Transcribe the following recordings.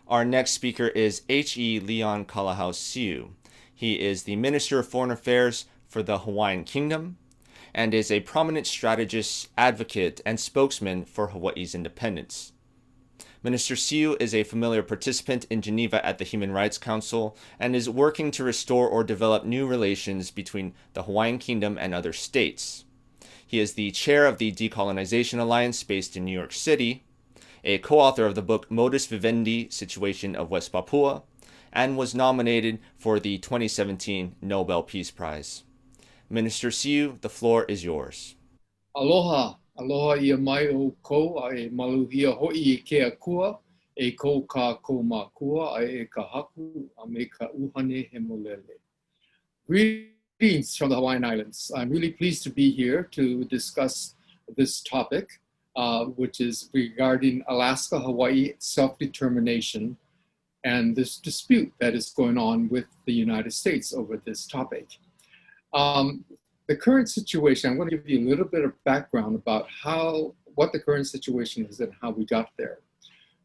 Our next speaker is H.E. Leon Kalahau Siu. He is the Minister of Foreign Affairs for the Hawaiian Kingdom and is a prominent strategist, advocate, and spokesman for Hawaii's independence. Minister Siu is a familiar participant in Geneva at the Human Rights Council and is working to restore or develop new relations between the Hawaiian Kingdom and other states. He is the chair of the Decolonization Alliance based in New York City, a co-author of the book Modus Vivendi, Situation of West Papua, and was nominated for the 2017 Nobel Peace Prize. Minister Siu, the floor is yours. Aloha, aloha ia mai o kou a e maluhia hoi e ke akua, e kou ka kou makua a e ka haku a me ka uhane he molele. Greetings from the Hawaiian Islands. I'm really pleased to be here to discuss this topic, which is regarding Alaska-Hawaii self-determination and this dispute that is going on with the United States over this topic. The current situation, I'm going to give you a little bit of background about what the current situation is and how we got there.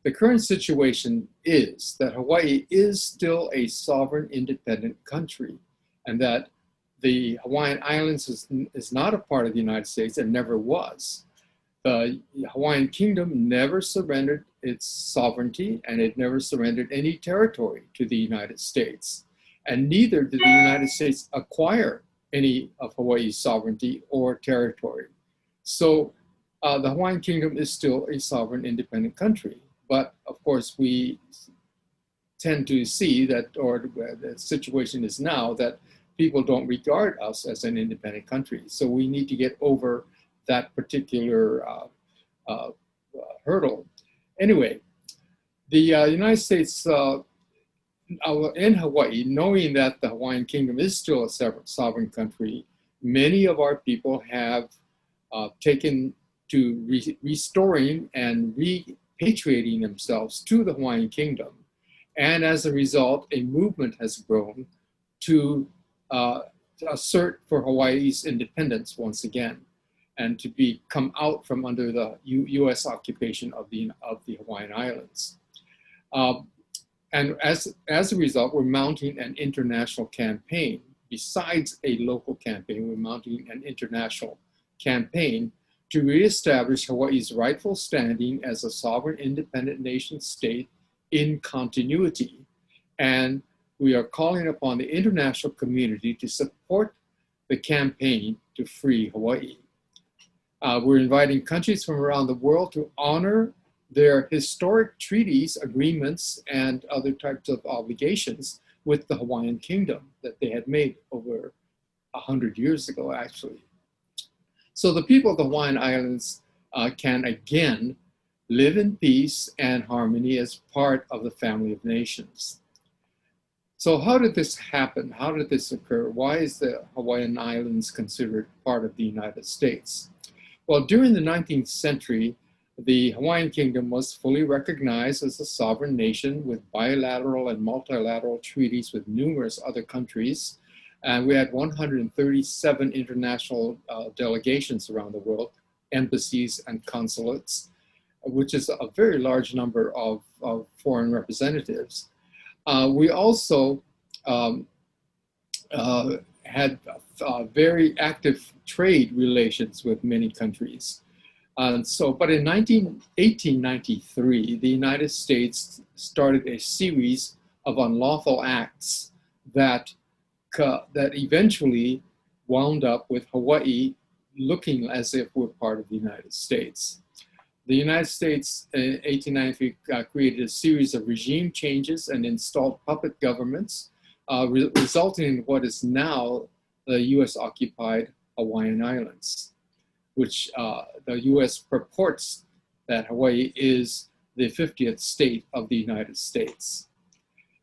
The current situation is that Hawaii is still a sovereign, independent country, and that the Hawaiian Islands is not a part of the United States and never was. The Hawaiian Kingdom never surrendered its sovereignty, and it never surrendered any territory to the United States. And neither did the United States acquire any of Hawaii's sovereignty or territory. So the Hawaiian Kingdom is still a sovereign, independent country. But of course, we tend to see that, or the situation is now, that people don't regard us as an independent country. So we need to get over that particular hurdle. Anyway, the United States in Hawaii, knowing that the Hawaiian Kingdom is still a sovereign country, many of our people have taken to restoring and repatriating themselves to the Hawaiian Kingdom. And as a result, a movement has grown to assert for Hawaii's independence once again, and to come out from under the U.S. occupation of the Hawaiian Islands. And as a result, we're mounting an international campaign. Besides a local campaign, we're mounting an international campaign to reestablish Hawaii's rightful standing as a sovereign, independent nation state in continuity. And we are calling upon the international community to support the campaign to free Hawaii. We're inviting countries from around the world to honor their historic treaties, agreements, and other types of obligations with the Hawaiian Kingdom that they had made over 100 years ago, actually. So the people of the Hawaiian Islands can again live in peace and harmony as part of the family of nations. So how did this happen? How did this occur? Why is the Hawaiian Islands considered part of the United States? Well, during the 19th century, the Hawaiian Kingdom was fully recognized as a sovereign nation with bilateral and multilateral treaties with numerous other countries. And we had 137 international delegations around the world, embassies and consulates, which is a very large number of foreign representatives. We also had very active trade relations with many countries. But in 1893, the United States started a series of unlawful acts that eventually wound up with Hawaii looking as if we're part of the United States. The United States in 1893 created a series of regime changes and installed puppet governments, resulting in what is now the US-occupied Hawaiian Islands, which the US purports that Hawaii is the 50th state of the United States.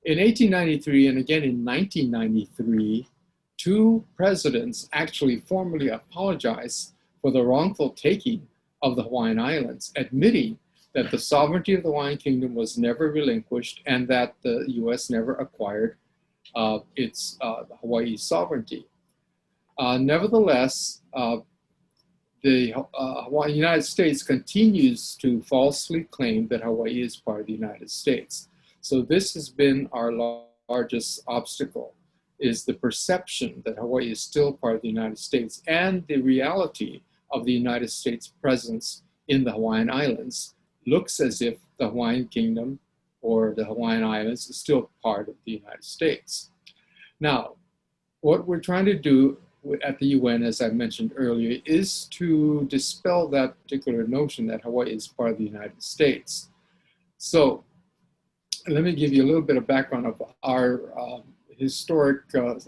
In 1893 and again in 1993, two presidents actually formally apologized for the wrongful taking of the Hawaiian Islands, admitting that the sovereignty of the Hawaiian Kingdom was never relinquished and that the US never acquired Hawaii's sovereignty. Nevertheless, the United States continues to falsely claim that Hawaii is part of the United States. So this has been our largest obstacle, is the perception that Hawaii is still part of the United States and the reality of the United States presence in the Hawaiian Islands looks as if the Hawaiian Kingdom or the Hawaiian Islands is still part of the United States. Now, what we're trying to do at the UN, as I mentioned earlier, is to dispel that particular notion that Hawaii is part of the United States. So let me give you a little bit of background of our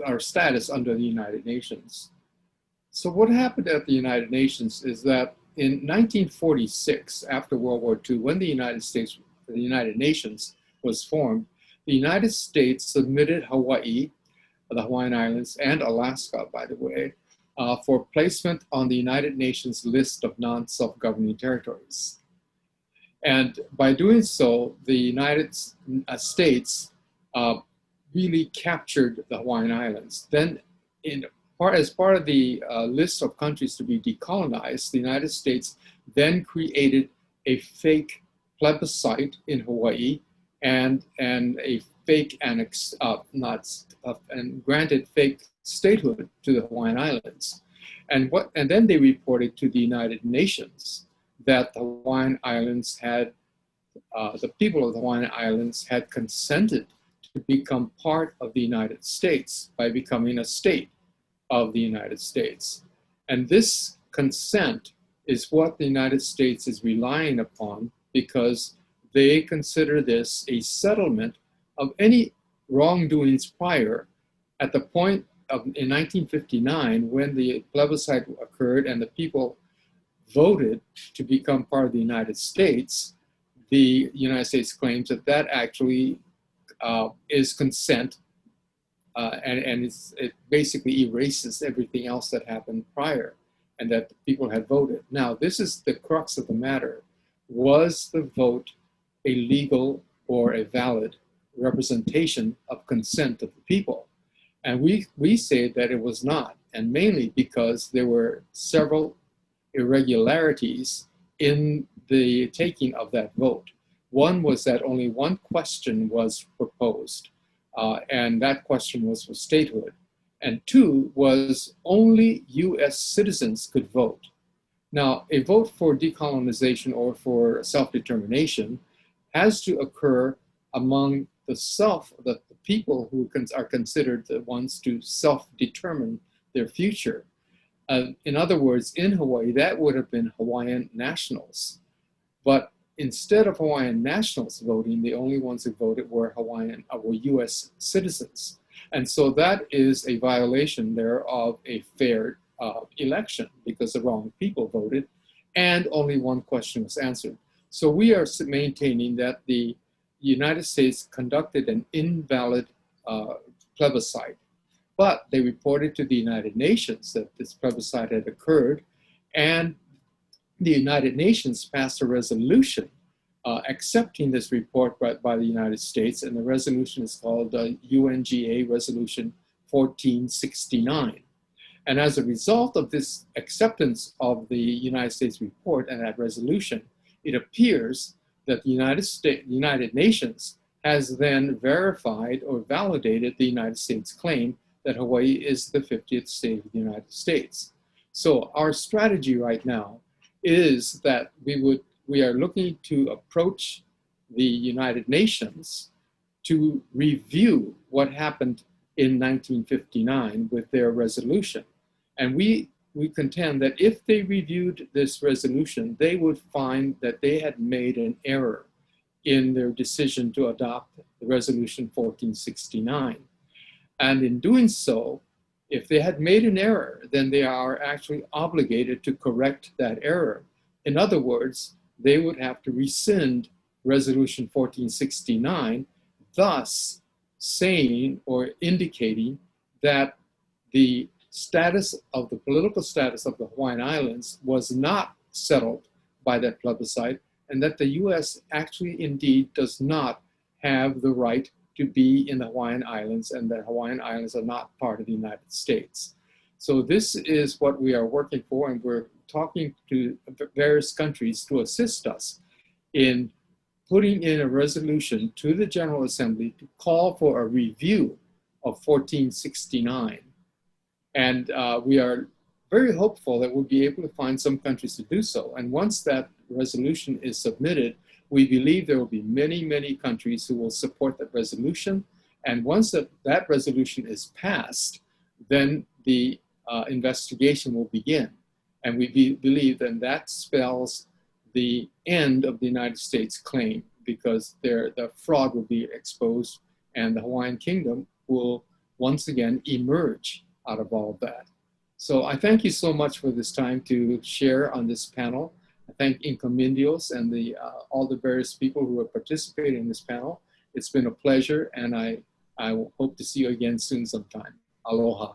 our status under the United Nations. So what happened at the United Nations is that in 1946, after World War II, when the United Nations was formed, the United States submitted Hawaii, the Hawaiian Islands, and Alaska, by the way, for placement on the United Nations list of non-self-governing territories. And by doing so, the United States really captured the Hawaiian Islands. Then, as part of the list of countries to be decolonized, the United States then created a fake plebiscite in Hawaii and a fake annex, and granted fake statehood to the Hawaiian Islands. And then they reported to the United Nations that the Hawaiian Islands had, the people of the Hawaiian Islands had consented to become part of the United States by becoming a state of the United States. And this consent is what the United States is relying upon, because they consider this a settlement of any wrongdoings prior. At the point in 1959, when the plebiscite occurred and the people voted to become part of the United States, the United States claims that that actually is consent, and it basically erases everything else that happened prior and that the people had voted. Now, this is the crux of the matter. Was the vote a legal or a valid representation of consent of the people? And we say that it was not, and mainly because there were several irregularities in the taking of that vote. One was that only one question was proposed, and that question was for statehood. And two was only US citizens could vote. Now, a vote for decolonization or for self-determination has to occur among the people who are considered the ones to self-determine their future. In other words, in Hawaii, that would have been Hawaiian nationals. But instead of Hawaiian nationals voting, the only ones who voted were US citizens. And so that is a violation there of a fair election, because the wrong people voted and only one question was answered. So we are maintaining that the United States conducted an invalid plebiscite, but they reported to the United Nations that this plebiscite had occurred, and the United Nations passed a resolution accepting this report by the United States, and the resolution is called UNGA Resolution 1469. And as a result of this acceptance of the United States report and that resolution, it appears that the United Nations has then verified or validated the United States claim that Hawaii is the 50th state of the United States. So our strategy right now is that we are looking to approach the United Nations to review what happened in 1959 with their resolution. And we contend that if they reviewed this resolution, they would find that they had made an error in their decision to adopt the resolution 1469. And in doing so, if they had made an error, then they are actually obligated to correct that error. In other words, they would have to rescind resolution 1469, thus saying or indicating that the political status of the Hawaiian Islands was not settled by that plebiscite, and that the US actually indeed does not have the right to be in the Hawaiian Islands, and that Hawaiian Islands are not part of the United States. So this is what we are working for, and we're talking to various countries to assist us in putting in a resolution to the General Assembly to call for a review of 1469. And we are very hopeful that we'll be able to find some countries to do so. And once that resolution is submitted, we believe there will be many, many countries who will support that resolution. And once that resolution is passed, then the investigation will begin. And we believe then that spells the end of the United States claim, because the fraud will be exposed and the Hawaiian Kingdom will once again emerge out of all of that. So I thank you so much for this time to share on this panel. I thank Incomindios and all the various people who have participated in this panel. It's been a pleasure, and I hope to see you again soon sometime. Aloha.